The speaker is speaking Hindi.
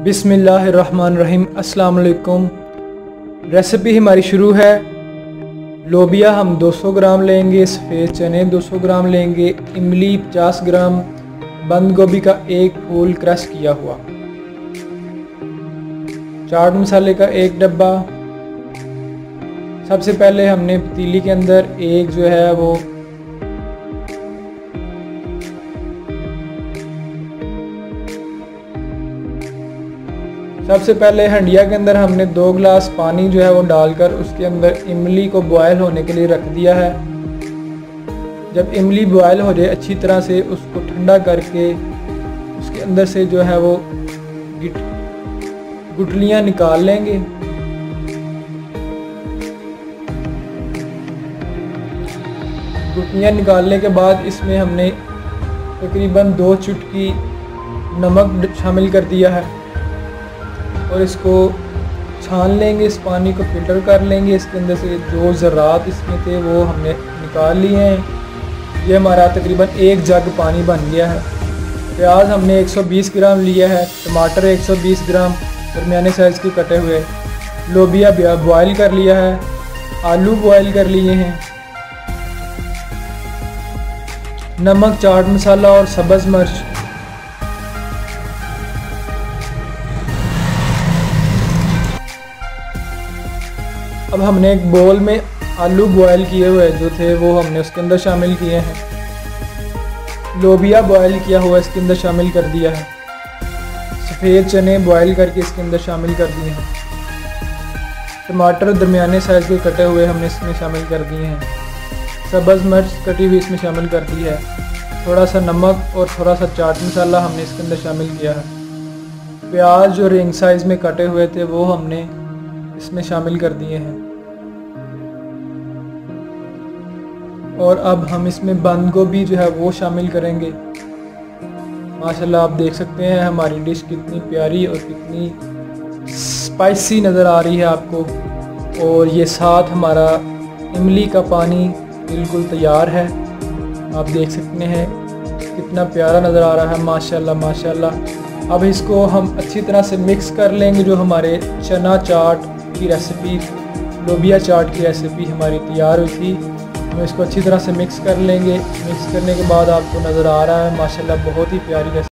बिस्मिल्लाहिर्रहमानिर्रहीम। अस्सलाम वालेकुम। रेसिपी हमारी शुरू है। लोबिया हम 200 ग्राम लेंगे, सफ़ेद चने 200 ग्राम लेंगे, इमली 50 ग्राम, बंद गोभी का एक फूल क्रश किया हुआ, चाट मसाले का एक डब्बा। सबसे पहले हमने पतीली के अंदर एक जो है वो सबसे पहले हंडिया के अंदर हमने 2 गिलास पानी जो है वो डालकर उसके अंदर इमली को बॉयल होने के लिए रख दिया है। जब इमली बॉयल हो जाए अच्छी तरह से उसको ठंडा करके उसके अंदर से जो है वो गुठलियाँ निकाल लेंगे। गुठलियाँ निकालने के बाद इसमें हमने तकरीबन 2 चुटकी नमक शामिल कर दिया है और इसको छान लेंगे, इस पानी को फ़िल्टर कर लेंगे। इसके अंदर से जो ज़रात इसमें थे वो हमने निकाल लिए हैं। ये हमारा तकरीबन 1 जग पानी बन गया है। प्याज हमने 120 ग्राम लिया है, टमाटर 120 ग्राम दरमियाने साइज़ के कटे हुए, लोबिया बॉयल कर लिया है, आलू बॉयल कर लिए हैं, नमक, चाट मसाला और सब्ज़ मिर्च। अब हमने एक बोल में आलू बॉयल किए हुए जो थे वो हमने उसके अंदर शामिल किए हैं। लोबिया बॉयल किया हुआ इसके अंदर शामिल कर दिया है। सफ़ेद चने बॉयल करके इसके अंदर शामिल कर दिए हैं। टमाटर दरमियाने साइज़ के कटे हुए हमने इसमें शामिल कर दिए हैं। सब्ज़ मिर्च कटी हुई इसमें शामिल कर दी है। थोड़ा सा नमक और थोड़ा सा चाट मसाला हमने इसके अंदर शामिल किया है। प्याज जो रिंग साइज़ में कटे हुए थे वो हमने इसमें शामिल कर दिए हैं। और अब हम इसमें बंद गोभी जो है वो शामिल करेंगे। माशाल्लाह आप देख सकते हैं हमारी डिश कितनी प्यारी और कितनी स्पाइसी नज़र आ रही है आपको। और ये साथ हमारा इमली का पानी बिल्कुल तैयार है। आप देख सकते हैं कितना प्यारा नज़र आ रहा है, माशाल्लाह माशाल्लाह। अब इसको हम अच्छी तरह से मिक्स कर लेंगे। जो हमारे चना चाट की रेसिपी, लोबिया चाट की रेसिपी हमारी तैयार हुई थी, हम इसको अच्छी तरह से मिक्स कर लेंगे। मिक्स करने के बाद आपको नज़र आ रहा है माशाल्लाह बहुत ही प्यारी रेसिपी।